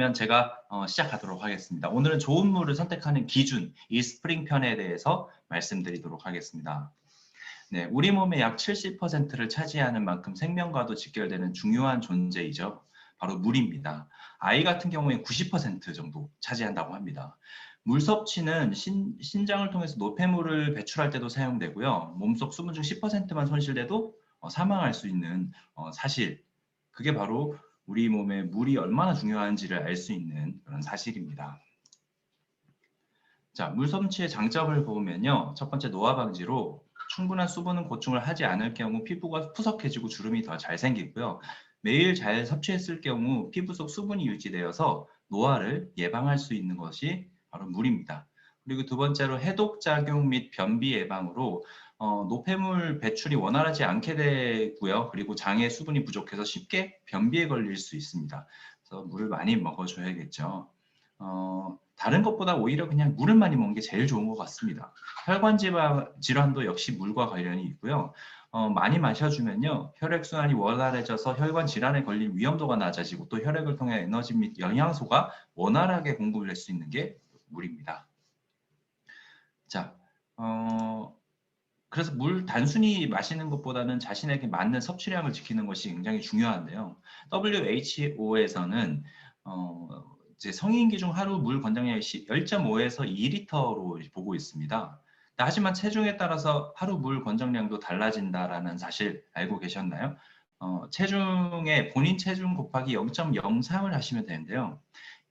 그러면 제가 시작하도록 하겠습니다. 오늘은 좋은 물을 선택하는 기준, 이 스프링 편에 대해서 말씀드리도록 하겠습니다. 네, 우리 몸의 약 70%를 차지하는 만큼 생명과도 직결되는 중요한 존재이죠. 바로 물입니다. 아이 같은 경우에 90% 정도 차지한다고 합니다. 물 섭취는 신장을 통해서 노폐물을 배출할 때도 사용되고요. 몸속 수분 중 10%만 손실돼도 사망할 수 있는 사실, 그게 바로 우리 몸에 물이 얼마나 중요한지를 알 수 있는 그런 사실입니다. 자, 물 섭취의 장점을 보면요. 첫 번째, 노화 방지로 충분한 수분 보충을 하지 않을 경우 피부가 푸석해지고 주름이 더 잘 생기고요. 매일 잘 섭취했을 경우 피부 속 수분이 유지되어서 노화를 예방할 수 있는 것이 바로 물입니다. 그리고 두 번째로 해독작용 및 변비 예방으로 노폐물 배출이 원활하지 않게 되고요. 그리고 장에 수분이 부족해서 쉽게 변비에 걸릴 수 있습니다. 그래서 물을 많이 먹어줘야겠죠. 다른 것보다 오히려 그냥 물을 많이 먹는 게 제일 좋은 것 같습니다. 혈관 질환도 역시 물과 관련이 있고요. 많이 마셔주면요. 혈액순환이 원활해져서 혈관 질환에 걸릴 위험도가 낮아지고 또 혈액을 통해 에너지 및 영양소가 원활하게 공급될 수 있는 게 물입니다. 자, 그래서 물 단순히 마시는 것보다는 자신에게 맞는 섭취량을 지키는 것이 굉장히 중요한데요. WHO에서는 이제 성인기 중 하루 물 권장량이 10.5에서 2리터로 보고 있습니다. 하지만 체중에 따라서 하루 물 권장량도 달라진다라는 사실 알고 계셨나요? 본인 체중 곱하기 0.03을 하시면 되는데요.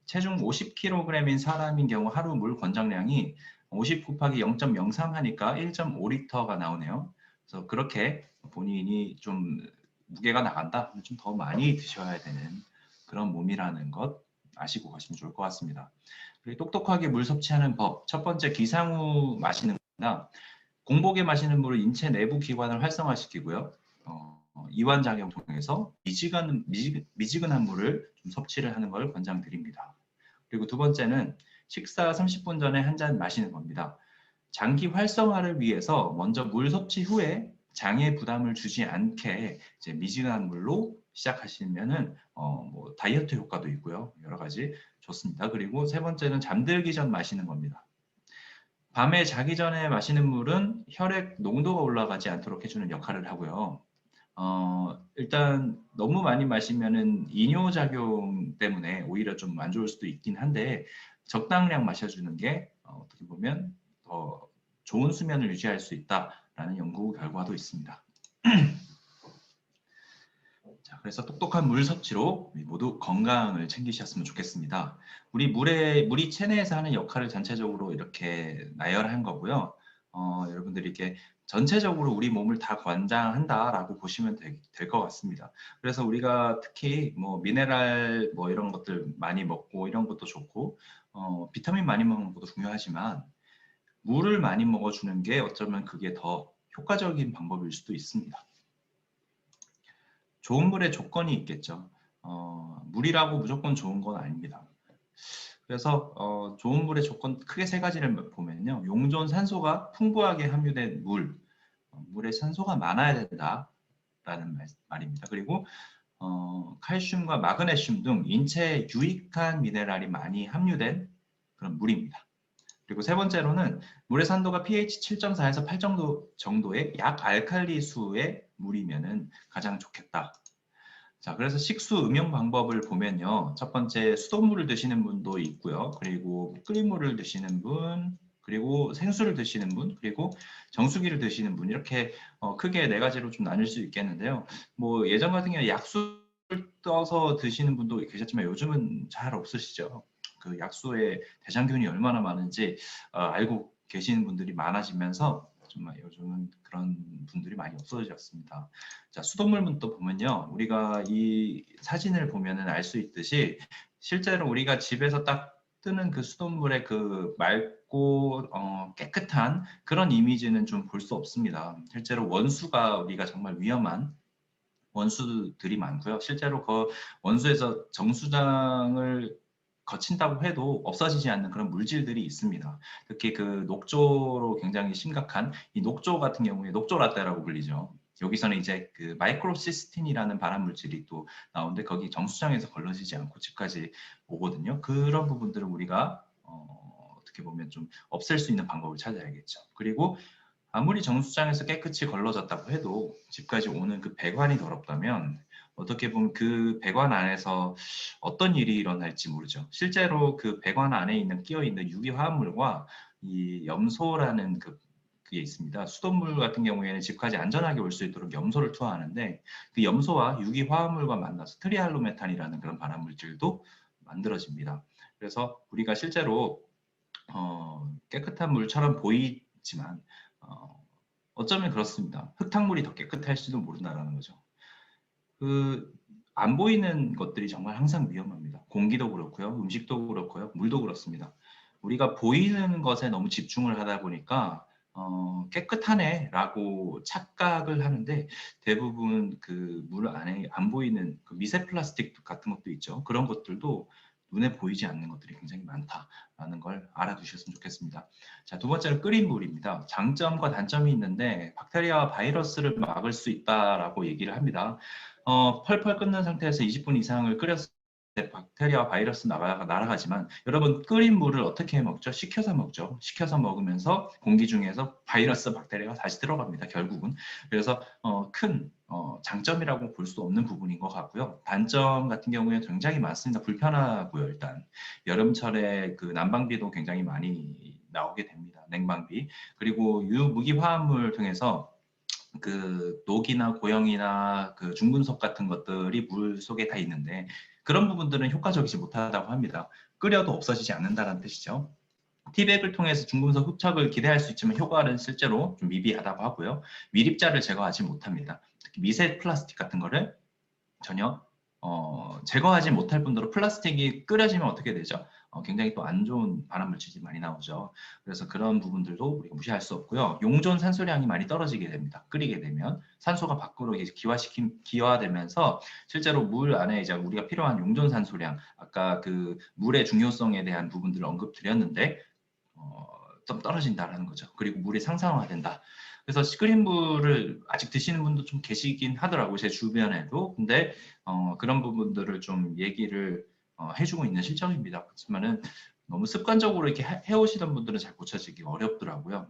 체중 50kg인 사람인 경우 하루 물 권장량이 50 곱하기 0.03 하니까 1.5리터가 나오네요. 그래서 그렇게 본인이 좀 무게가 나간다? 좀 더 많이 드셔야 되는 그런 몸이라는 것 아시고 가시면 좋을 것 같습니다. 그리고 똑똑하게 물 섭취하는 법. 첫 번째, 기상 후 마시는 겁니다. 공복에 마시는 물은 인체 내부 기관을 활성화시키고요. 이완작용 통해서 미지근한 물을 좀 섭취를 하는 걸 권장드립니다. 그리고 두 번째는 식사 30분 전에 한 잔 마시는 겁니다. 장기 활성화를 위해서 먼저 물 섭취 후에 장에 부담을 주지 않게 이제 미지근한 물로 시작하시면은 뭐 다이어트 효과도 있고요. 여러 가지 좋습니다. 그리고 세 번째는 잠들기 전 마시는 겁니다. 밤에 자기 전에 마시는 물은 혈액 농도가 올라가지 않도록 해주는 역할을 하고요. 일단 너무 많이 마시면은 이뇨작용 때문에 오히려 좀 안 좋을 수도 있긴 한데 적당량 마셔주는 게 어떻게 보면 더 좋은 수면을 유지할 수 있다라는 연구 결과도 있습니다. 자, 그래서 똑똑한 물 섭취로 우리 모두 건강을 챙기셨으면 좋겠습니다. 물이 체내에서 하는 역할을 전체적으로 이렇게 나열한 거고요. 여러분들이 이렇게 전체적으로 우리 몸을 다 관장한다라고 보시면 될 것 같습니다. 그래서 우리가 특히 뭐 미네랄 뭐 이런 것들 많이 먹고 이런 것도 좋고 비타민 많이 먹는 것도 중요하지만 물을 많이 먹어주는 게 어쩌면 그게 더 효과적인 방법일 수도 있습니다. 좋은 물의 조건이 있겠죠. 물이라고 무조건 좋은 건 아닙니다. 그래서 좋은 물의 조건 크게 세 가지를 보면요. 용존 산소가 풍부하게 함유된 물에 산소가 많아야 된다라는 말입니다. 그리고 칼슘과 마그네슘 등 인체에 유익한 미네랄이 많이 함유된 그런 물입니다. 그리고 세 번째로는 물의 산도가 pH 7.4에서 8 정도의 약 알칼리 수의 물이면은 가장 좋겠다. 자, 그래서 식수 음용 방법을 보면요. 첫 번째, 수돗물을 드시는 분도 있고요. 그리고 끓인 물을 드시는 분, 그리고 생수를 드시는 분, 그리고 정수기를 드시는 분, 이렇게 크게 네 가지로 좀 나눌 수 있겠는데요. 뭐 예전 같은 경우에 약수를 떠서 드시는 분도 계셨지만 요즘은 잘 없으시죠. 그 약수에 대장균이 얼마나 많은지 알고 계시는 분들이 많아지면서 정말 요즘은 그런 분들이 많이 없어졌습니다. 자, 수돗물은 또 보면요. 우리가 이 사진을 보면은 알 수 있듯이 실제로 우리가 집에서 딱 뜨는 그 수돗물의 그 맑고 깨끗한 그런 이미지는 좀 볼 수 없습니다. 실제로 원수가 우리가 정말 위험한 원수들이 많고요. 실제로 그 원수에서 정수장을 거친다고 해도 없어지지 않는 그런 물질들이 있습니다. 특히 그 녹조로 굉장히 심각한 이 녹조 같은 경우에 녹조 라떼라고 불리죠. 여기서는 이제 그 마이크로시스틴이라는 발암 물질이 또 나오는데 거기 정수장에서 걸러지지 않고 집까지 오거든요. 그런 부분들을 우리가 어떻게 보면 좀 없앨 수 있는 방법을 찾아야겠죠. 그리고 아무리 정수장에서 깨끗이 걸러졌다고 해도 집까지 오는 그 배관이 더럽다면 어떻게 보면 그 배관 안에서 어떤 일이 일어날지 모르죠. 실제로 그 배관 안에 있는 끼어 있는 유기 화합물과 이 염소라는 그게 있습니다. 수돗물 같은 경우에는 집까지 안전하게 올 수 있도록 염소를 투하하는데 그 염소와 유기 화합물과 만나서 트리할로메탄이라는 그런 발암 물질도 만들어집니다. 그래서 우리가 실제로 깨끗한 물처럼 보이지만 어쩌면 그렇습니다. 흙탕물이 더 깨끗할지도 모른다라는 거죠. 그 안 보이는 것들이 정말 항상 위험합니다. 공기도 그렇고요, 음식도 그렇고요, 물도 그렇습니다. 우리가 보이는 것에 너무 집중을 하다 보니까 깨끗하네라고 착각을 하는데 대부분 그 물 안에 안 보이는 그 미세 플라스틱 같은 것도 있죠. 그런 것들도 눈에 보이지 않는 것들이 굉장히 많다라는 걸 알아두셨으면 좋겠습니다. 자, 두 번째는 끓인 물입니다. 장점과 단점이 있는데 박테리아와 바이러스를 막을 수 있다라고 얘기를 합니다. 펄펄 끓는 상태에서 20분 이상을 끓였을 때 박테리아와 바이러스 날아가지만 여러분 끓인 물을 어떻게 먹죠? 식혀서 먹죠. 식혀서 먹으면서 공기 중에서 바이러스, 박테리아가 다시 들어갑니다. 결국은. 그래서 큰 장점이라고 볼 수 없는 부분인 것 같고요. 단점 같은 경우에 굉장히 많습니다. 불편하고요. 일단 여름철에 그 난방비도 굉장히 많이 나오게 됩니다. 냉방비. 그리고 유무기 화합물 등에서 그 녹이나 고형이나 그 중금속 같은 것들이 물 속에 다 있는데 그런 부분들은 효과적이지 못하다고 합니다. 끓여도 없어지지 않는다는 뜻이죠. 티백을 통해서 중금속 흡착을 기대할 수 있지만 효과는 실제로 좀 미비하다고 하고요. 미립자를 제거하지 못합니다. 특히 미세 플라스틱 같은 거를 전혀 제거하지 못할 뿐더러 플라스틱이 끓여지면 어떻게 되죠? 굉장히 또 안 좋은 발암물질이 많이 나오죠. 그래서 그런 부분들도 우리가 무시할 수 없고요. 용존 산소량이 많이 떨어지게 됩니다. 끓이게 되면 산소가 밖으로 기화되면서 실제로 물 안에 이제 우리가 필요한 용존 산소량, 아까 그 물의 중요성에 대한 부분들을 언급드렸는데 좀 떨어진다라는 거죠. 그리고 물이 상상화된다. 그래서 끓인 물을 아직 드시는 분도 좀 계시긴 하더라고요. 제 주변에도. 근데 그런 부분들을 좀 얘기를 해주고 있는 실정입니다. 그렇지만은 너무 습관적으로 이렇게 해오시던 분들은 잘 고쳐지기 어렵더라고요.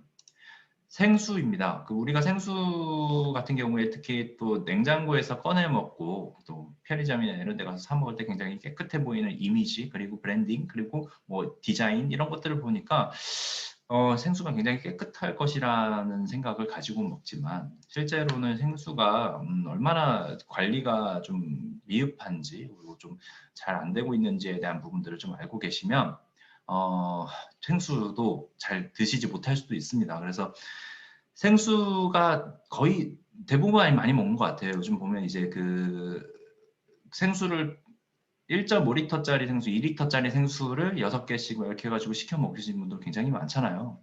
생수입니다. 그 우리가 생수 같은 경우에 특히 또 냉장고에서 꺼내 먹고 또 편의점이나 이런 데 가서 사 먹을 때 굉장히 깨끗해 보이는 이미지 그리고 브랜딩 그리고 뭐 디자인 이런 것들을 보니까 생수가 굉장히 깨끗할 것이라는 생각을 가지고 먹지만 실제로는 생수가 얼마나 관리가 좀 미흡한지 그리고 좀 잘 안 되고 있는지에 대한 부분들을 좀 알고 계시면 생수도 잘 드시지 못할 수도 있습니다. 그래서 생수가 거의 대부분 많이 먹는 것 같아요. 요즘 보면 이제 그 생수를 1.5리터짜리 생수, 2리터짜리 생수를 6개씩 이렇게 해가지고 시켜 먹으시는 분들 굉장히 많잖아요.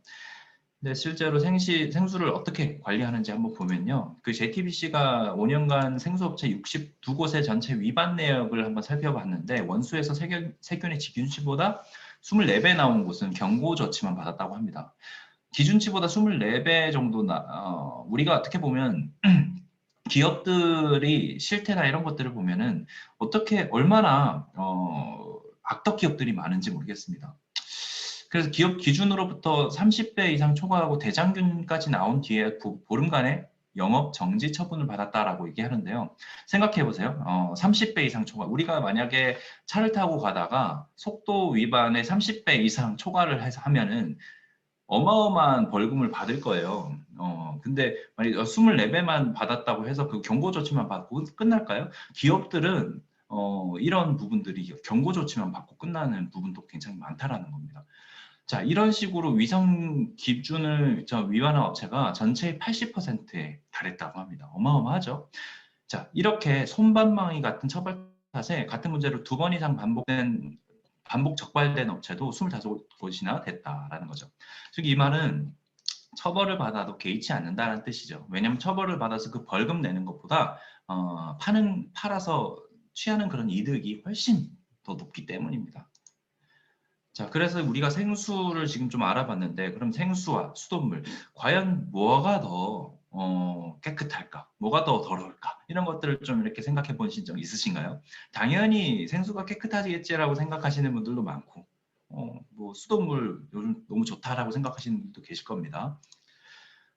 근데 실제로 생수를 어떻게 관리하는지 한번 보면요. 그 JTBC가 5년간 생수업체 62곳의 전체 위반 내역을 한번 살펴봤는데 원수에서 세균의 기준치보다 24배 나온 곳은 경고 조치만 받았다고 합니다. 기준치보다 24배 정도 우리가 어떻게 보면 기업들이 실태나 이런 것들을 보면은 어떻게 얼마나 악덕 기업들이 많은지 모르겠습니다. 그래서 기업 기준으로부터 30배 이상 초과하고 대장균까지 나온 뒤에 보름간의 영업 정지 처분을 받았다라고 얘기하는데요. 생각해 보세요. 30배 이상 초과. 우리가 만약에 차를 타고 가다가 속도 위반에 30배 이상 초과를 해서 하면은 어마어마한 벌금을 받을 거예요. 근데 만약 24배만 받았다고 해서 그 경고 조치만 받고 끝날까요? 기업들은 이런 부분들이 경고 조치만 받고 끝나는 부분도 굉장히 많다라는 겁니다. 자, 이런 식으로 위생 기준을 위반한 업체가 전체의 80%에 달했다고 합니다. 어마어마하죠. 자, 이렇게 솜방망이 같은 처벌 탓에 같은 문제를 2번 이상 반복 적발된 업체도 25곳이나 됐다라는 거죠. 즉, 이 말은 처벌을 받아도 개의치 않는다는 뜻이죠. 왜냐하면 처벌을 받아서 그 벌금 내는 것보다 팔아서 취하는 그런 이득이 훨씬 더 높기 때문입니다. 자, 그래서 우리가 생수를 지금 좀 알아봤는데 그럼 생수와 수돗물 과연 뭐가 더 깨끗할까? 뭐가 더 더러울까? 이런 것들을 좀 이렇게 생각해 보신 적 있으신가요? 당연히 생수가 깨끗하겠지라고 생각하시는 분들도 많고, 뭐 수돗물 요즘 너무 좋다라고 생각하시는 분도 계실 겁니다.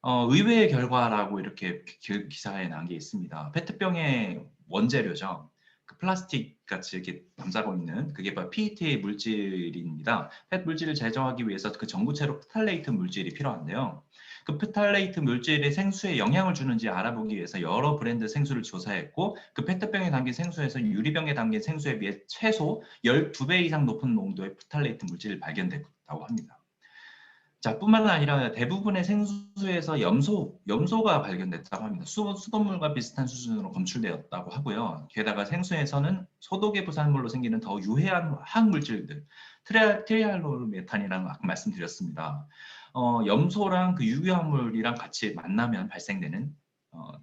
의외의 결과라고 이렇게 기사에 난 게 있습니다. 페트병의 원재료죠. 그 플라스틱 같이 이렇게 감싸고 있는 그게 바로 PET 물질입니다. 펫 물질을 제조하기 위해서 그 전구체로 프탈레이트 물질이 필요한데요. 그 프탈레이트 물질이 생수에 영향을 주는지 알아보기 위해서 여러 브랜드 생수를 조사했고, 그 페트병에 담긴 생수에서 유리병에 담긴 생수에 비해 최소 12배 이상 높은 농도의 프탈레이트 물질이 발견됐다고 합니다. 자, 뿐만 아니라 대부분의 생수에서 염소가 발견됐다고 합니다. 수돗물과 비슷한 수준으로 검출되었다고 하고요. 게다가 생수에서는 소독의 부산물로 생기는 더 유해한 화학물질들, 트리알로메탄이라는 거 아까 말씀드렸습니다. 염소랑 그 유해화물이랑 같이 만나면 발생되는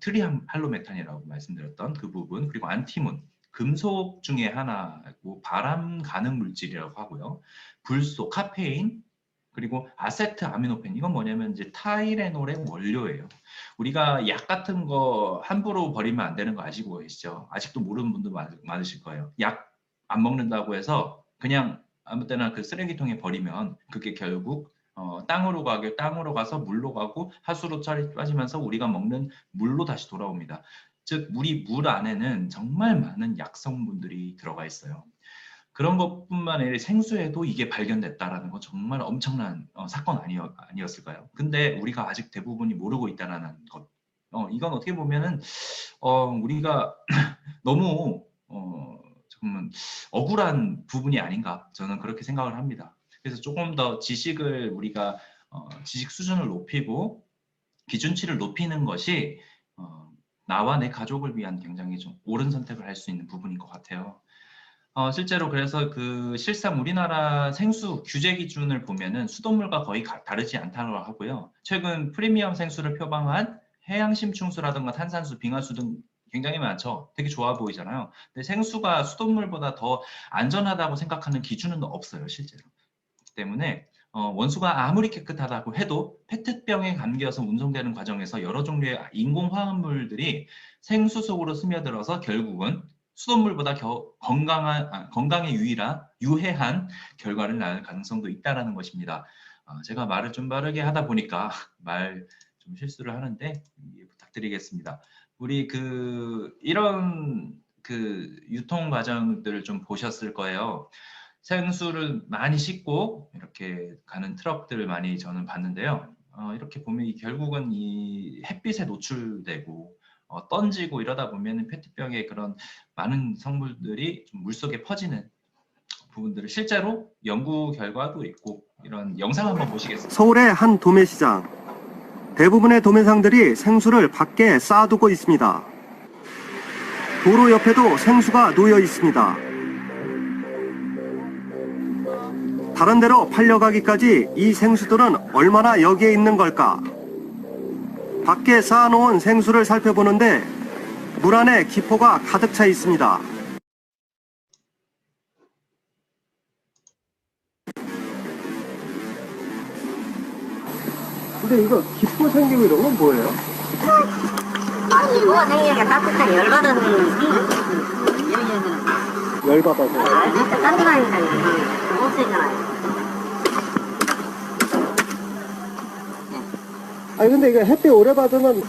트리할로메탄이라고 말씀드렸던 그 부분, 그리고 안티몬, 금속 중에 하나고 바람 가는 물질이라고 하고요. 불소, 카페인, 그리고 아세트아미노펜, 이건 뭐냐면 이제 타이레놀의 원료예요. 우리가 약 같은 거 함부로 버리면 안 되는 거 아시고 계시죠? 아직도 모르는 분도 많으실 거예요. 약 안 먹는다고 해서 그냥 아무 때나 그 쓰레기통에 버리면 그게 결국 땅으로 가서 물로 가고 하수로 빠지면서 우리가 먹는 물로 다시 돌아옵니다. 즉 물 안에는 정말 많은 약 성분들이 들어가 있어요. 그런 것뿐만 아니라 생수에도 이게 발견됐다라는 건 정말 엄청난 사건 아니었을까요? 근데 우리가 아직 대부분이 모르고 있다는 것. 이건 어떻게 보면은 우리가 너무 조금은 억울한 부분이 아닌가, 저는 그렇게 생각을 합니다. 그래서 조금 더 지식을 우리가 지식 수준을 높이고 기준치를 높이는 것이 나와 내 가족을 위한 굉장히 좀 옳은 선택을 할 수 있는 부분인 것 같아요. 실제로 그래서 그 실상 우리나라 생수 규제 기준을 보면은 수돗물과 거의 다르지 않다고 하고요. 최근 프리미엄 생수를 표방한 해양심충수라든가 탄산수, 빙하수 등 굉장히 많죠. 되게 좋아 보이잖아요. 근데 생수가 수돗물보다 더 안전하다고 생각하는 기준은 없어요, 실제로. 때문에 원수가 아무리 깨끗하다고 해도 페트병에 감겨서 운송되는 과정에서 여러 종류의 인공 화합물들이 생수 속으로 스며들어서 결국은 수돗물보다 건강에 유해한 결과를 낳을 가능성도 있다는 것입니다. 제가 말을 좀 빠르게 하다 보니까 말 좀 실수를 하는데 이해 부탁드리겠습니다. 우리 이런 유통 과정들을 좀 보셨을 거예요. 생수를 많이 싣고 이렇게 가는 트럭들을 많이 저는 봤는데요. 이렇게 보면 결국은 이 햇빛에 노출되고 던지고 이러다 보면 페트병에 그런 많은 성분들이 좀 물속에 퍼지는 부분들을 실제로 연구 결과도 있고, 이런 영상 한번 보시겠습니다. 서울의 한 도매시장. 대부분의 도매상들이 생수를 밖에 쌓아두고 있습니다. 도로 옆에도 생수가 놓여 있습니다. 다른 데로 팔려가기까지 이 생수들은 얼마나 여기에 있는 걸까? 밖에 쌓아놓은 생수를 살펴보는데 물 안에 기포가 가득 차 있습니다. 근데 이거 기포 생기고 이런 건 뭐예요? 아니 뭐가 생기니까 따뜻하게 열받은 열받아서. 진짜 딴짓하니까 못 쓰잖아요. 아니 근데 이거 햇빛 오래 받으면.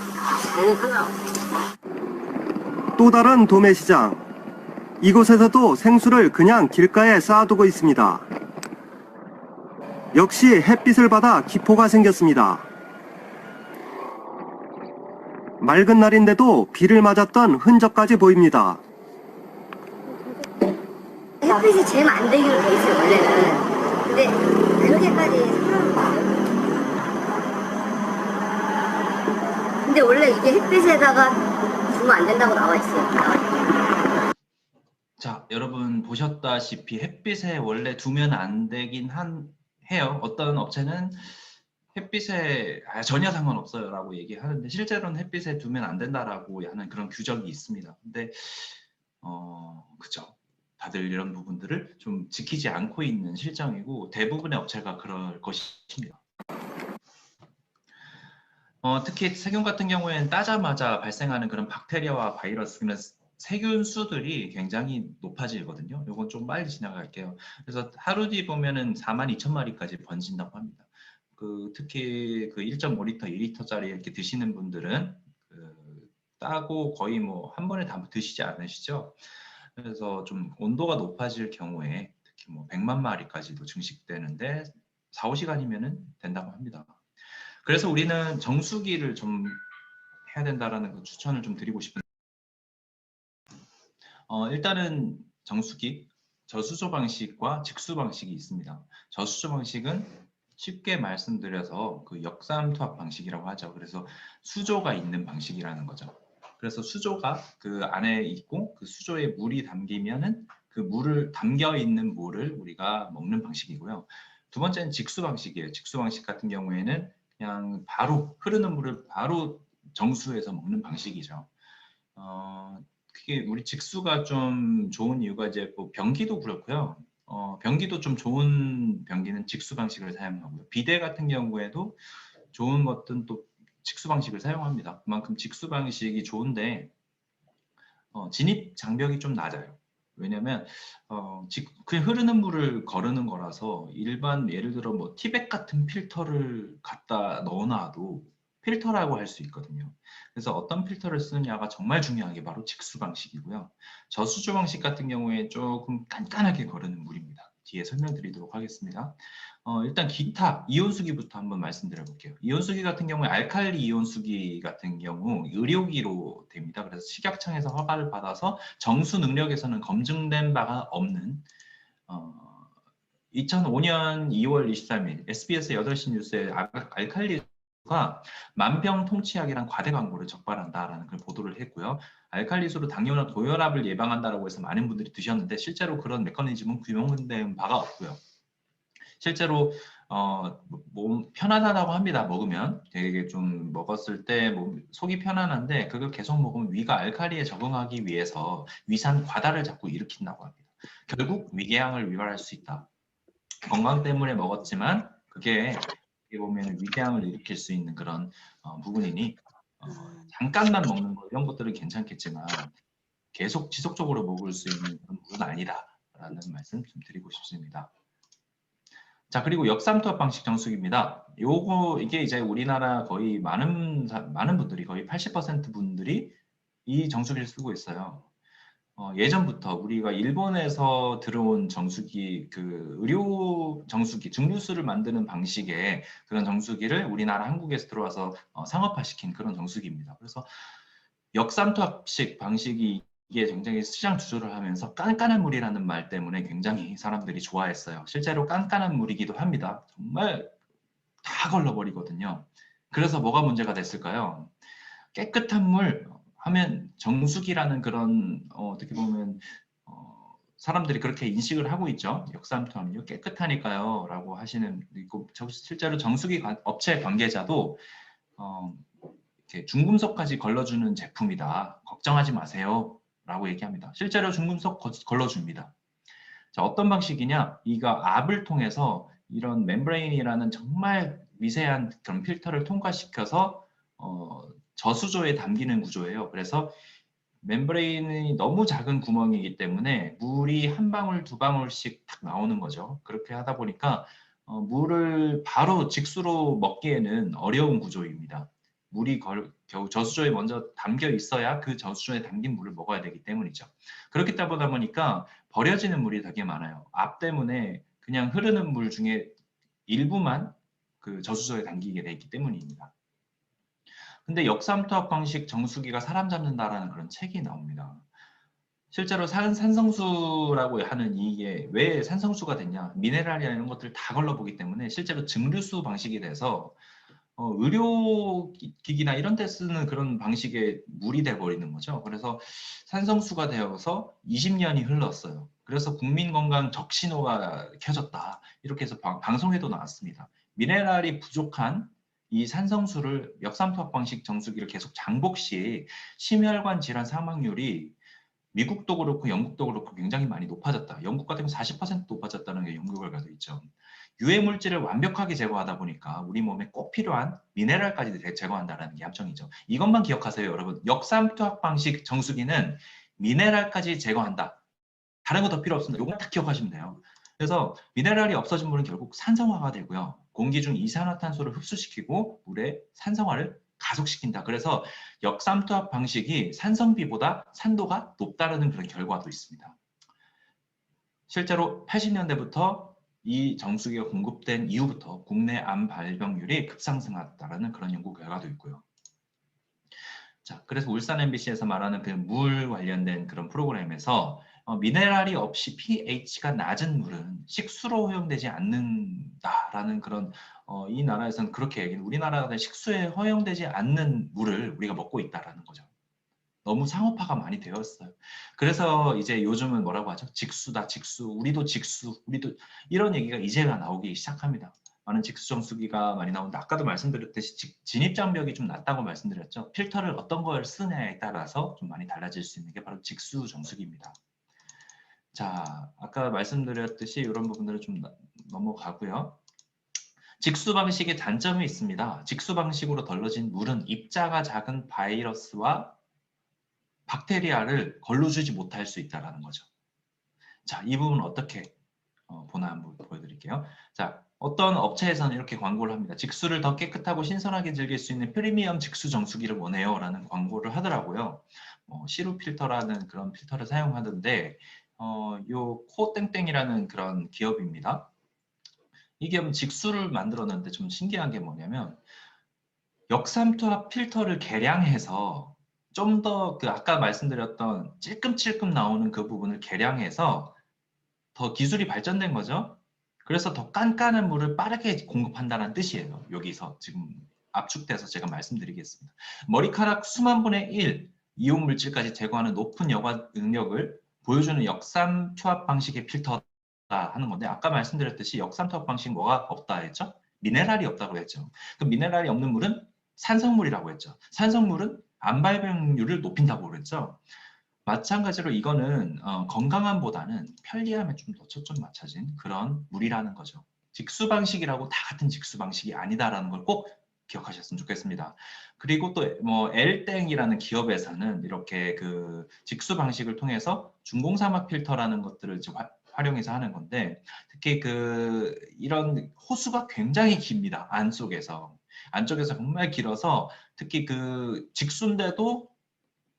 또 다른 도매시장. 이곳에서도 생수를 그냥 길가에 쌓아두고 있습니다. 역시 햇빛을 받아 기포가 생겼습니다. 맑은 날인데도 비를 맞았던 흔적까지 보입니다. 햇빛이 제일 안 되기로 돼 있어요 원래는. 근데 그렇게까지 상관은 없어요. 근데 원래 이게 햇빛에다가 두면 안 된다고 나와 있어요. 자, 여러분 보셨다시피 햇빛에 원래 두면 안 되긴 해요. 어떤 업체는 햇빛에 전혀 상관없어요 라고 얘기하는데, 실제로는 햇빛에 두면 안 된다라고 하는 그런 규정이 있습니다. 근데 그죠, 다들 이런 부분들을 좀 지키지 않고 있는 실정이고 대부분의 업체가 그럴 것입니다. 특히 세균 같은 경우에는 따자마자 발생하는 그런 박테리아와 바이러스, 그런 세균 수들이 굉장히 높아지거든요. 이건 좀 빨리 지나갈게요. 그래서 하루 뒤 보면은 42,000마리까지 번진다고 합니다. 특히 그 1.5리터, 2리터짜리 이렇게 드시는 분들은 따고 거의 뭐 한 번에 다 드시지 않으시죠? 그래서 좀 온도가 높아질 경우에 특히 뭐 100만 마리까지도 증식되는데 4, 5시간이면은 된다고 합니다. 그래서 우리는 정수기를 좀 해야 된다라는 그 추천을 좀 드리고 싶은데, 일단은 정수기, 저수조 방식과 직수 방식이 있습니다. 저수조 방식은 쉽게 말씀드려서 그 역삼투압 방식이라고 하죠. 그래서 수조가 있는 방식이라는 거죠. 그래서 수조가 그 안에 있고 그 수조에 물이 담기면은 그 물을 담겨 있는 물을 우리가 먹는 방식이고요. 두 번째는 직수 방식이에요. 직수 방식 같은 경우에는 그냥 바로 흐르는 물을 바로 정수해서 먹는 방식이죠. 그게 우리 직수가 좀 좋은 이유가 이제 뭐 변기도 그렇고요. 변기도 좀 좋은 변기는 직수 방식을 사용하고요. 비데 같은 경우에도 좋은 것들은 또 직수 방식을 사용합니다. 그만큼 직수 방식이 좋은데 진입 장벽이 좀 낮아요. 왜냐면 그냥 흐르는 물을 거르는 거라서 일반 예를 들어 뭐 티백 같은 필터를 갖다 넣어놔도 필터라고 할 수 있거든요. 그래서 어떤 필터를 쓰느냐가 정말 중요한 게 바로 직수 방식이고요. 저수조 방식 같은 경우에 조금 깐깐하게 거르는 물입니다. 뒤에 설명드리도록 하겠습니다. 일단 기타 이온수기부터 한번 말씀드려 볼게요. 이온수기 같은 경우에 알칼리 이온수기 같은 경우 의료기로 됩니다. 그래서 식약청에서 허가를 받아서 정수 능력에서는 검증된 바가 없는 2005년 2월 23일 SBS 8시 뉴스에 알칼리수가 만병통치약이란 과대 광고를 적발한다라는 그 보도를 했고요. 알칼리수로 당뇨나 고혈압을 예방한다라고 해서 많은 분들이 드셨는데 실제로 그런 메커니즘은 규명된 바가 없고요. 실제로 몸 편안하다고 합니다. 먹으면 되게 좀 먹었을 때 속이 편안한데 그걸 계속 먹으면 위가 알칼리에 적응하기 위해서 위산 과다를 자꾸 일으킨다고 합니다. 결국 위궤양을 유발할 수 있다. 건강 때문에 먹었지만 그게 어떻게 보면 위궤양을 일으킬 수 있는 그런 부분이니 잠깐만 먹는 거 이런 것들은 괜찮겠지만 계속 지속적으로 먹을 수 있는 그런 물은 아니다라는 말씀 좀 드리고 싶습니다. 자, 그리고 역삼투압 방식 정수기입니다. 이게 이제 우리나라 거의 많은 분들이 거의 80% 분들이 이 정수기를 쓰고 있어요. 예전부터 우리가 일본에서 들어온 정수기, 그 의료 정수기, 증류수를 만드는 방식의 그런 정수기를 우리나라 한국에서 들어와서 상업화시킨 그런 정수기입니다. 그래서 역삼투압식 방식이 이게 굉장히 시장 주조를 하면서 깐깐한 물이라는 말 때문에 굉장히 사람들이 좋아했어요. 실제로 깐깐한 물이기도 합니다. 정말 다 걸러버리거든요. 그래서 뭐가 문제가 됐을까요? 깨끗한 물 하면 정수기라는 그런 어떻게 보면 사람들이 그렇게 인식을 하고 있죠. 역삼투압류 깨끗하니까요 라고 하시는 있고 실제로 정수기 업체 관계자도 이렇게 중금속까지 걸러주는 제품이다. 걱정하지 마세요. 라고 얘기합니다. 실제로 중금속 걸러줍니다. 자, 어떤 방식이냐? 이거 압을 통해서 이런 멤브레인이라는 정말 미세한 그런 필터를 통과시켜서 저수조에 담기는 구조예요. 그래서 멤브레인이 너무 작은 구멍이기 때문에 물이 한 방울, 두 방울씩 탁 나오는 거죠. 그렇게 하다 보니까 물을 바로 직수로 먹기에는 어려운 구조입니다. 물이 겨우 저수조에 먼저 담겨 있어야 그 저수조에 담긴 물을 먹어야 되기 때문이죠. 그렇기 때문에 보니까 버려지는 물이 되게 많아요. 압 때문에 그냥 흐르는 물 중에 일부만 그 저수조에 담기게 돼 있기 때문입니다. 근데 역삼투압 방식 정수기가 사람 잡는다라는 그런 책이 나옵니다. 실제로 산성수라고 하는 이게 왜 산성수가 됐냐? 미네랄이나 이런 것들을 다 걸러보기 때문에 실제로 증류수 방식이 돼서 의료기기나 이런 데 쓰는 그런 방식의 물이 돼버리는 거죠. 그래서 산성수가 되어서 20년이 흘렀어요. 그래서 국민건강 적신호가 켜졌다. 이렇게 해서 방송에도 나왔습니다. 미네랄이 부족한 이 산성수를 역삼투압 방식 정수기를 계속 장복 시 심혈관 질환 사망률이 미국도 그렇고 영국도 그렇고 굉장히 많이 높아졌다. 영국 같은 경우 40% 높아졌다는 게 연구 결과도 있죠. 유해 물질을 완벽하게 제거하다 보니까 우리 몸에 꼭 필요한 미네랄까지 제거한다는 게 함정이죠. 이것만 기억하세요, 여러분. 역삼투압 방식 정수기는 미네랄까지 제거한다. 다른 거 더 필요 없습니다. 이것만 딱 기억하시면 돼요. 그래서 미네랄이 없어진 물은 결국 산성화가 되고요. 공기 중 이산화탄소를 흡수시키고 물의 산성화를 가속시킨다. 그래서 역삼투압 방식이 산성비보다 산도가 높다는 그런 결과도 있습니다. 실제로 80년대부터 이 정수기가 공급된 이후부터 국내 암 발병률이 급상승했다는 그런 연구 결과도 있고요. 자, 그래서 울산 MBC에서 말하는 그 물 관련된 그런 프로그램에서 미네랄이 없이 pH가 낮은 물은 식수로 허용되지 않는다라는 그런 이 나라에서는 그렇게 얘기해요. 우리나라가 식수에 허용되지 않는 물을 우리가 먹고 있다라는 거죠. 너무 상업화가 많이 되었어요. 그래서 이제 요즘은 뭐라고 하죠? 직수다, 직수. 우리도 직수, 우리도 이런 얘기가 이제야 나오기 시작합니다. 많은 직수 정수기가 많이 나오는데 아까도 말씀드렸듯이 진입 장벽이 좀 낮다고 말씀드렸죠. 필터를 어떤 걸 쓰냐에 따라서 좀 많이 달라질 수 있는 게 바로 직수 정수기입니다. 자, 아까 말씀드렸듯이 이런 부분들을 좀 넘어가고요. 직수 방식의 단점이 있습니다. 직수 방식으로 덜러진 물은 입자가 작은 바이러스와 박테리아를 걸러주지 못할 수 있다는 거죠. 자, 이 부분 어떻게 보나 한번 보여드릴게요. 자, 어떤 업체에서는 이렇게 광고를 합니다. 직수를 더 깨끗하고 신선하게 즐길 수 있는 프리미엄 직수 정수기를 원해요 라는 광고를 하더라고요. 시루 필터라는 그런 필터를 사용하던데 요 코땡땡이라는 그런 기업입니다. 이 기업은 직수를 만들었는데 좀 신기한 게 뭐냐면 역삼투압 필터를 개량해서 좀 더 그 아까 말씀드렸던 찔끔찔끔 나오는 그 부분을 개량해서 더 기술이 발전된 거죠. 그래서 더 깐깐한 물을 빠르게 공급한다는 뜻이에요. 여기서 지금 압축돼서 제가 말씀드리겠습니다. 머리카락 수만 분의 1 이온 물질까지 제거하는 높은 여과 능력을 보여주는 역삼투압 방식의 필터다 하는 건데 아까 말씀드렸듯이 역삼투압 방식 뭐가 없다 했죠? 미네랄이 없다고 했죠. 그 미네랄이 없는 물은 산성물이라고 했죠. 산성물은 암 발병률을 높인다고 그랬죠. 마찬가지로 이거는 건강함보다는 편리함에 좀 더 초점 맞춰진 그런 물이라는 거죠. 직수 방식이라고 다 같은 직수 방식이 아니다라는 걸 꼭 기억하셨으면 좋겠습니다. 그리고 또 뭐 엘땡이라는 기업에서는 이렇게 그 직수 방식을 통해서 중공사막 필터라는 것들을 활용해서 하는 건데 특히 그 이런 호수가 굉장히 깁니다. 안쪽에서 정말 길어서 특히 그 직수인데도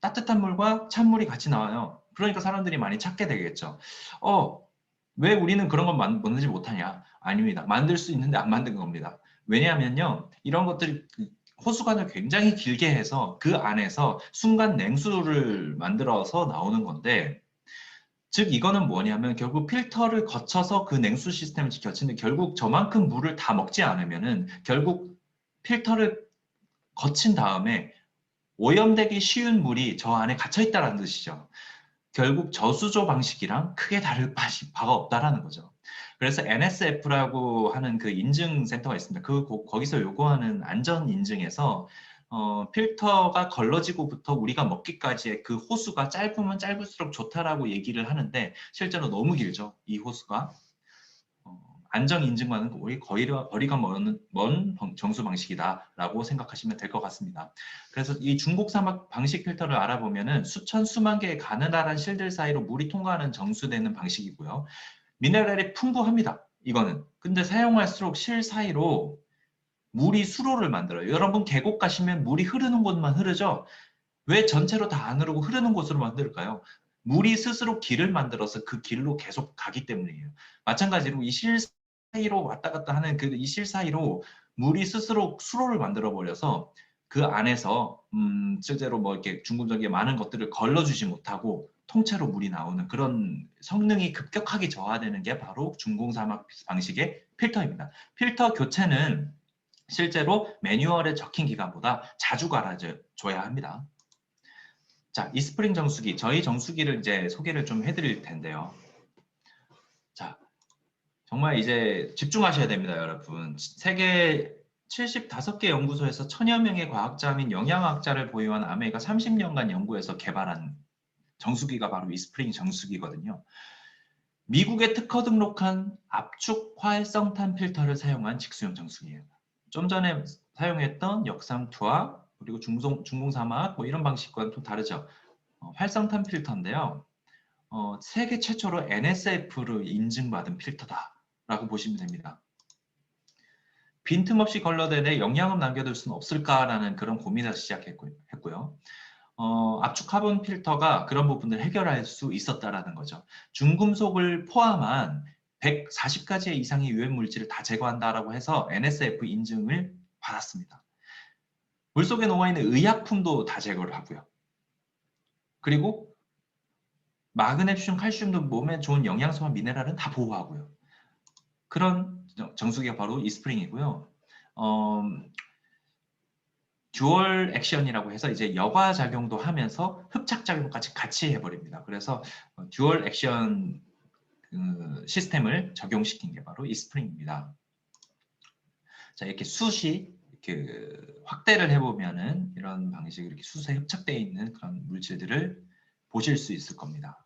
따뜻한 물과 찬물이 같이 나와요. 그러니까 사람들이 많이 찾게 되겠죠. 왜 우리는 그런 걸 만들지 못하냐? 아닙니다. 만들 수 있는데 안 만든 겁니다. 왜냐하면요. 이런 것들이 호수관을 굉장히 길게 해서 그 안에서 순간 냉수를 만들어서 나오는 건데 즉 이거는 뭐냐면 결국 필터를 거쳐서 그 냉수 시스템을 거치는데 결국 저만큼 물을 다 먹지 않으면은 결국 필터를 거친 다음에 오염되기 쉬운 물이 저 안에 갇혀 있다는 뜻이죠. 결국 저수조 방식이랑 크게 다를 바가 없다라는 거죠. 그래서 NSF라고 하는 그 인증 센터가 있습니다. 거기서 요구하는 안전 인증에서 필터가 걸러지고부터 우리가 먹기까지의 그 호수가 짧으면 짧을수록 좋다라고 얘기를 하는데 실제로 너무 길죠. 이 호수가. 안전 인증과는 거리가 먼 정수 방식이다라고 생각하시면 될 것 같습니다. 그래서 이 중국 사막 방식 필터를 알아보면은 수천 수만 개의 가느다란 실들 사이로 물이 통과하는 정수되는 방식이고요. 미네랄이 풍부합니다. 이거는. 근데 사용할수록 실 사이로 물이 수로를 만들어요. 여러분 계곡 가시면 물이 흐르는 곳만 흐르죠? 왜 전체로 다 안 흐르고 흐르는 곳으로 만들까요? 물이 스스로 길을 만들어서 그 길로 계속 가기 때문이에요. 마찬가지로 이 실 사이로 왔다 갔다 하는 그 이 실 사이로 물이 스스로 수로를 만들어 버려서 그 안에서 실제로 뭐 이렇게 중금속이 많은 것들을 걸러주지 못하고 통째로 물이 나오는 그런 성능이 급격하게 저하되는 게 바로 중공사막 방식의 필터입니다. 필터 교체는 실제로 매뉴얼에 적힌 기간보다 자주 갈아줘야 합니다. 자, 이스프링 정수기, 저희 정수기를 이제 소개를 좀 해드릴 텐데요. 자, 정말 이제 집중하셔야 됩니다, 여러분. 세계 75개 연구소에서 1000여 명의 과학자 및 영양학자를 보유한 아메이가 30년간 연구해서 개발한 정수기가 바로 이스프링 정수기거든요. 미국에 특허 등록한 압축 활성탄 필터를 사용한 직수형 정수기예요. 좀 전에 사용했던 역삼투압 그리고 중공삼압 뭐 이런 방식과는 좀 다르죠. 활성탄 필터인데요. 세계 최초로 NSF를 인증받은 필터다라고 보시면 됩니다. 빈틈없이 걸러내내 영양을 남겨둘 수는 없을까라는 그런 고민을 시작했고요. 압축 카본 필터가 그런 부분을 해결할 수 있었다라는 거죠. 중금속을 포함한 140가지 이상의 유해 물질을 다 제거한다라고 해서 NSF 인증을 받았습니다. 물속에 녹아있는 의약품도 다 제거를 하고요. 그리고 마그네슘, 칼슘 등 몸에 좋은 영양소와 미네랄은 다 보호하고요. 그런 정수기가 바로 이스프링이고요. 듀얼 액션이라고 해서 이제 여과 작용도 하면서 흡착 작용까지 같이 해버립니다. 그래서 듀얼 액션 시스템을 적용시킨 게 바로 이스프링입니다. 자, 이렇게 숱이 이렇게 확대를 해보면은 이런 방식으로 이렇게 숱에 흡착되어 있는 그런 물질들을 보실 수 있을 겁니다.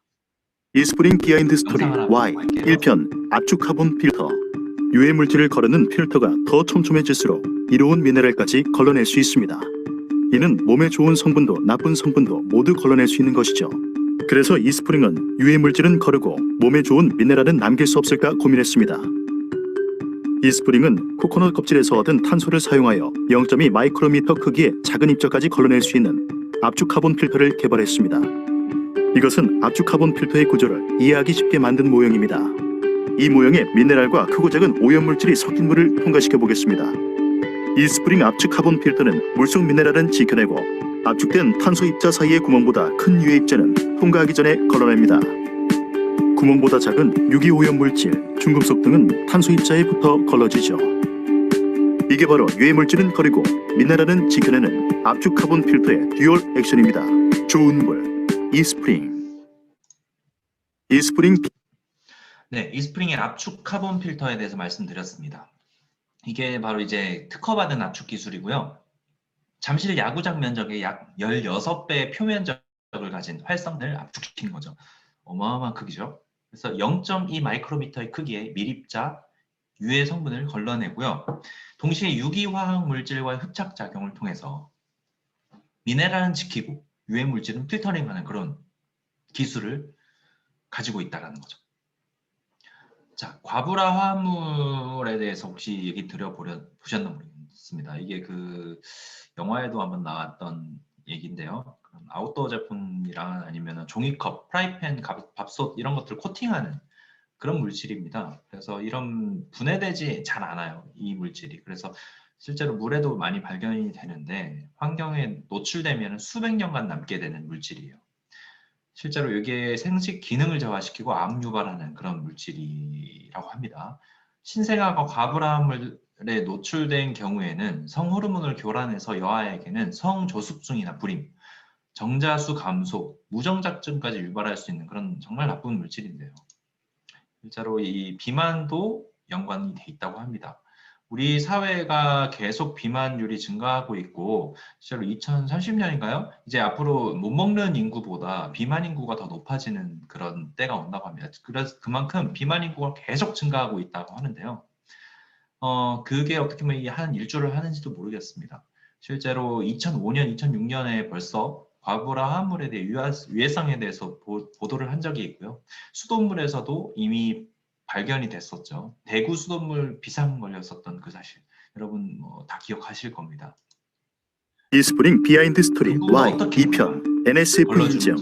이스프링 비하인드 스토리 영상을 Y 한번 볼게요. 1편 압축 카본 필터. 유해 물질을 걸어는 필터가 더 촘촘해질수록 이로운 미네랄까지 걸러낼 수 있습니다. 이는 몸에 좋은 성분도 나쁜 성분도 모두 걸러낼 수 있는 것이죠. 그래서 이스프링은 유해 물질은 거르고 몸에 좋은 미네랄은 남길 수 없을까 고민했습니다. 이스프링은 코코넛 껍질에서 얻은 탄소를 사용하여 0.2 마이크로미터 크기의 작은 입자까지 걸러낼 수 있는 압축 카본 필터를 개발했습니다. 이것은 압축 카본 필터의 구조를 이해하기 쉽게 만든 모형입니다. 이 모형에 미네랄과 크고 작은 오염물질이 섞인 물을 통과시켜 보겠습니다. 이스프링 압축 카본 필터는 물속 미네랄은 지켜내고 압축된 탄소 입자 사이의 구멍보다 큰 유해 입자는 통과하기 전에 걸러냅니다. 구멍보다 작은 유기 오염물질, 중금속 등은 탄소 입자에 붙어 걸러지죠. 이게 바로 유해 물질은 거리고 미네랄은 지켜내는 압축 카본 필터의 듀얼 액션입니다. 좋은 물, 이스프링. 네, 이스프링의 압축 카본 필터에 대해서 말씀드렸습니다. 이게 바로 이제 특허받은 압축 기술이고요. 잠실 야구장 면적의 약 16배의 표면적을 가진 활성탄을 압축시킨 거죠. 어마어마한 크기죠. 그래서 0.2 마이크로미터의 크기의 밀입자 유해 성분을 걸러내고요. 동시에 유기화학 물질과의 흡착 작용을 통해서 미네랄은 지키고 유해 물질은 필터링하는 그런 기술을 가지고 있다는 거죠. 자, 과부라 화합물에 대해서 혹시 얘기 들어보셨나 모르겠습니다. 이게 그 영화에도 한번 나왔던 얘기인데요. 아웃도어 제품이랑 아니면 종이컵, 프라이팬, 밥솥 이런 것들 코팅하는 그런 물질입니다. 그래서 이런 분해되지 잘 않아요, 이 물질이. 그래서 실제로 물에도 많이 발견이 되는데 환경에 노출되면 수백 년간 남게 되는 물질이에요. 실제로 이게 생식 기능을 저하시키고 암 유발하는 그런 물질이라고 합니다. 신생아가 과부라물에 노출된 경우에는 성호르몬을 교란해서 여아에게는 성조숙증이나 불임, 정자수 감소, 무정자증까지 유발할 수 있는 그런 정말 나쁜 물질인데요. 실제로 이 비만도 연관이 돼 있다고 합니다. 우리 사회가 계속 비만율이 증가하고 있고 실제로 2030년인가요? 이제 앞으로 못 먹는 인구보다 비만 인구가 더 높아지는 그런 때가 온다고 합니다. 그래서 그만큼 비만 인구가 계속 증가하고 있다고 하는데요. 그게 어떻게 보면 한 일조를 하는지도 모르겠습니다. 실제로 2005년, 2006년에 벌써 과부라 화합물에 대해 유해성에 대해서 보도를 한 적이 있고요. 수돗물에서도 이미 발견이 됐었죠. 대구 수돗물 비상 걸렸었던 그 사실. 여러분 다 기억하실 겁니다. 이스프링 비하인드 스토리 Y 2편 NSF 인증.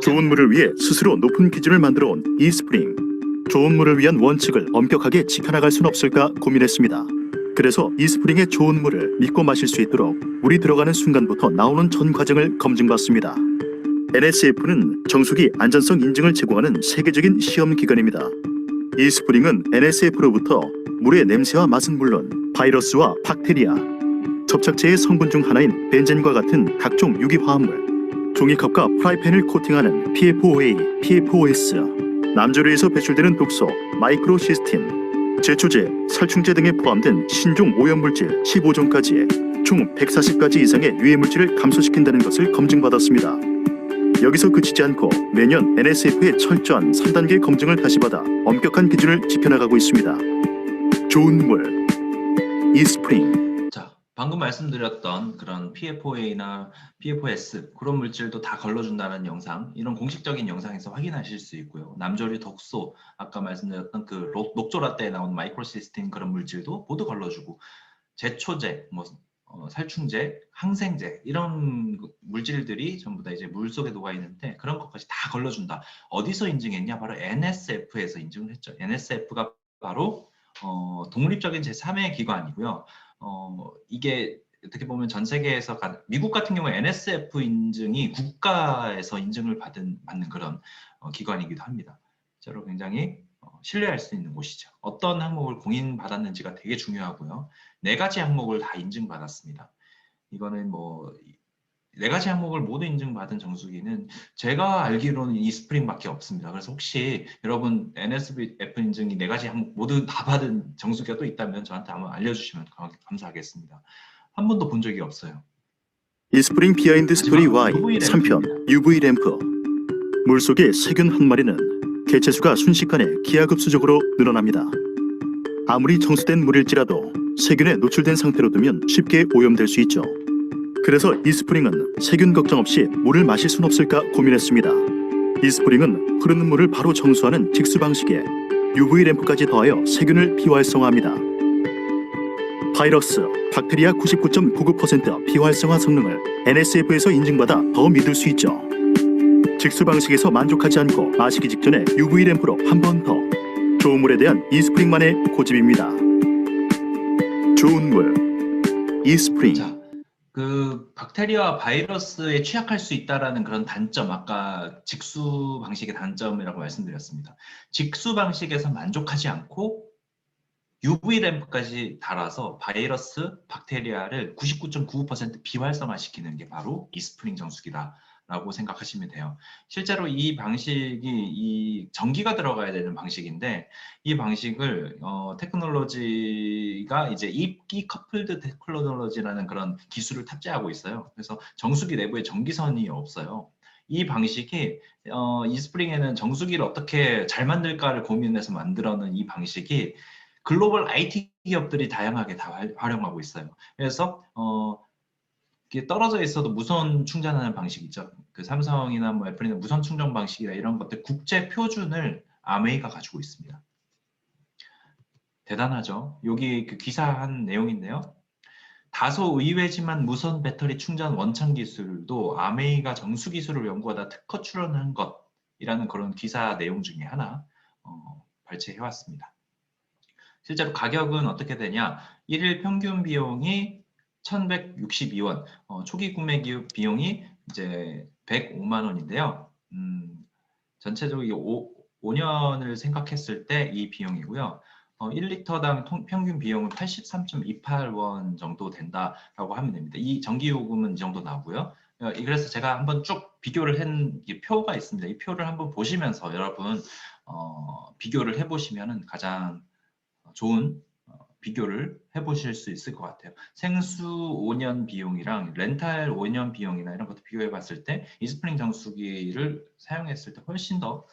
좋은 물을 위해 스스로 높은 기준을 만들어 온 이스프링. 좋은 물을 위한 원칙을 엄격하게 지켜나갈 순 없을까 고민했습니다. 그래서 이스프링의 좋은 물을 믿고 마실 수 있도록 물이 들어가는 순간부터 나오는 전 과정을 검증받습니다. NSF는 정수기 안전성 인증을 제공하는 세계적인 시험 기관입니다. 이스프링은 NSF로부터 물의 냄새와 맛은 물론 바이러스와 박테리아, 접착제의 성분 중 하나인 벤젠과 같은 각종 유기화합물, 종이컵과 프라이팬을 코팅하는 PFOA, PFOS, 남조류에서 배출되는 독소, 마이크로시스틴, 제초제, 살충제 등에 포함된 신종 오염물질 15종까지의 총 140가지 이상의 유해물질을 감소시킨다는 것을 검증받았습니다. 여기서 그치지 않고 매년 NSF의 철저한 3단계 검증을 다시 받아 엄격한 기준을 지켜나가고 있습니다. 좋은 물, 이스프링. 자, 방금 말씀드렸던 그런 PFOA나 PFOS 그런 물질도 다 걸러준다는 영상, 이런 공식적인 영상에서 확인하실 수 있고요. 남조류 독소, 아까 말씀드렸던 그 녹조라떼에 나온 마이크로시스틴 그런 물질도 모두 걸러주고, 제초제, 뭐 살충제, 항생제 이런 물질들이 전부 다 이제 물 속에 녹아 있는데 그런 것까지 다 걸러준다. 어디서 인증했냐? 바로 NSF에서 인증을 했죠. NSF가 바로 독립적인 제3의 기관이고요. 이게 어떻게 보면 전 세계에서 미국 같은 경우에 NSF 인증이 국가에서 인증을 받는 그런 기관이기도 합니다. 실제로 굉장히 신뢰할 수 있는 곳이죠. 어떤 항목을 공인받았는지가 되게 중요하고요. 4가지 항목을 다 인증받았습니다. 이거는 뭐 4가지 항목을 모두 인증받은 정수기는 제가 알기로는 이스프링밖에 없습니다. 그래서 혹시 여러분 NSF 인증이 4가지 항목 모두 다 받은 정수기가 또 있다면 저한테 한번 알려주시면 감사하겠습니다. 한 번도 본 적이 없어요. 이스프링 비하인드 스토리 Y 3편 UV 램프. 물속의 세균 한 마리는 개체수가 순식간에 기하급수적으로 늘어납니다. 아무리 정수된 물일지라도 세균에 노출된 상태로 두면 쉽게 오염될 수 있죠. 그래서 이스프링은 세균 걱정 없이 물을 마실 순 없을까 고민했습니다. 이스프링은 흐르는 물을 바로 정수하는 직수 방식에 UV 램프까지 더하여 세균을 비활성화합니다. 바이러스, 박테리아 99.99% 비활성화 성능을 NSF에서 인증받아 더 믿을 수 있죠. 직수 방식에서 만족하지 않고 마시기 직전에 UV 램프로 한 번 더. 좋은 물에 대한 이스프링만의 고집입니다. 좋은 물, 이스프링. 자, 그 박테리아와 바이러스에 취약할 수 있다라는 그런 단점, 아까 직수 방식의 단점이라고 말씀드렸습니다. 직수 방식에서 만족하지 않고 UV 램프까지 달아서 바이러스, 박테리아를 99.95% 비활성화시키는 게 바로 이스프링 정수기다라고 생각하시면 돼요. 실제로 이 방식이 이 전기가 들어가야 되는 방식인데 이 방식을 테크놀로지가 이제 이 커플드 테크놀로지라는 그런 기술을 탑재하고 있어요. 그래서 정수기 내부에 전기선이 없어요. 이 방식이 이스프링에는 정수기를 어떻게 잘 만들까를 고민해서 만들어낸 이 방식이 글로벌 IT 기업들이 다양하게 다 활용하고 있어요. 그래서 이게 떨어져 있어도 무선 충전하는 방식 있죠. 그 삼성이나 뭐 애플이나 무선 충전 방식이나 이런 것들 국제 표준을 아메이가 가지고 있습니다. 대단하죠. 여기 그 기사한 내용인데요. 다소 의외지만 무선 배터리 충전 원천 기술도 아메이가 정수 기술을 연구하다 특허 출원한 것이라는 그런 기사 내용 중에 하나 발췌해 왔습니다. 실제로 가격은 어떻게 되냐? 1일 평균 비용이 1,162원, 초기 구매 비용이 이제 105만 원인데요. 전체적으로 5년을 생각했을 때 이 비용이고요. 1리터당 평균 비용은 83.28원 정도 된다라고 하면 됩니다. 이 전기요금은 이 정도 나오고요. 그래서 제가 한번 쭉 비교를 한 표가 있습니다. 이 표를 한번 보시면서 여러분 비교를 해보시면 가장 좋은 비교를 해보실 수 있을 것 같아요. 생수 5년 비용이랑 렌탈 5년 비용이나 이런 것도 비교해 봤을 때 이스프링 정수기를 사용했을 때 훨씬 더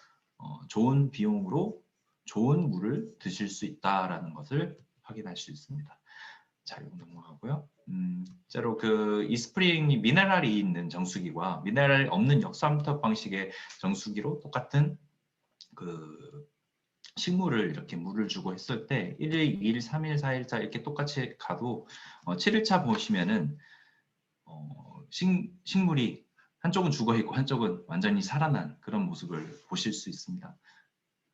좋은 비용으로 좋은 물을 드실 수 있다라는 것을 확인할 수 있습니다. 자, 이거 넘어가고요. 실제로 그 이스프링이 미네랄이 있는 정수기와 미네랄이 없는 역삼투압 방식의 정수기로 똑같은 그 식물을 이렇게 물을 주고 했을 때 1일, 2일, 3일, 4일차 이렇게 똑같이 가도 7일차 보시면은 식물이 한쪽은 죽어 있고 한쪽은 완전히 살아난 그런 모습을 보실 수 있습니다.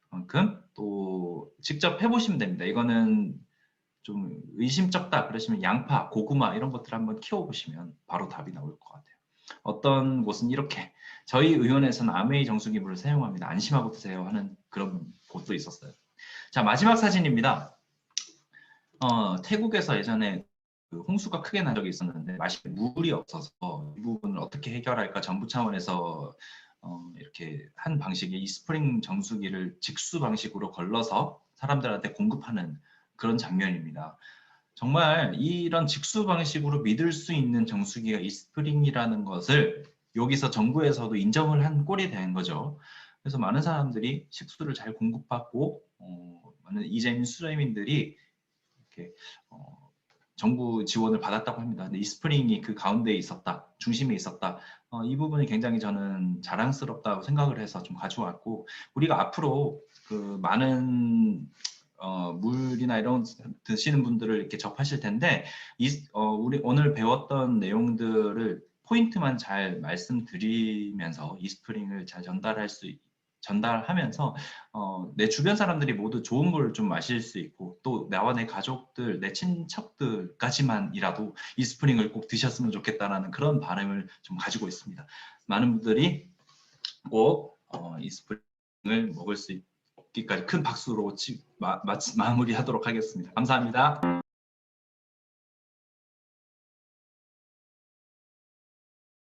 그만큼 또 직접 해보시면 됩니다. 이거는 좀 의심쩍다 그러시면 양파, 고구마 이런 것들 한번 키워보시면 바로 답이 나올 것 같아요. 어떤 곳은 이렇게 저희 의원에서는 아메이 정수기물을 사용합니다. 안심하고 드세요 하는 그런 곳도 있었어요. 자, 마지막 사진입니다. 태국에서 예전에 그 홍수가 크게 난 적이 있었는데 마실 물이 없어서 이 부분을 어떻게 해결할까 정부 차원에서 이렇게 한 방식의 이스프링 정수기를 직수 방식으로 걸러서 사람들한테 공급하는 그런 장면입니다. 정말 이런 직수 방식으로 믿을 수 있는 정수기가 이스프링이라는 것을 여기서 정부에서도 인정을 한 꼴이 된 거죠. 그래서 많은 사람들이 식수를 잘 공급받고 많은 이재민 수재민들이 이렇게 정부 지원을 받았다고 합니다. 근데 이스프링이 그 가운데에 있었다, 중심에 있었다. 이 부분이 굉장히 저는 자랑스럽다고 생각을 해서 좀 가져왔고, 우리가 앞으로 그 많은 물이나 이런 드시는 분들을 이렇게 접하실 텐데, 우리 오늘 배웠던 내용들을 포인트만 잘 말씀드리면서 이스프링을 잘 전달하면서 내 주변 사람들이 모두 좋은 물 좀 마실 수 있고, 또 나와 내 가족들, 내 친척들까지만이라도 이스프링을 꼭 드셨으면 좋겠다라는 그런 바람을 좀 가지고 있습니다. 많은 분들이 꼭 이스프링을 먹을 수 있기까지 큰 박수로 마무리하도록 하겠습니다. 감사합니다.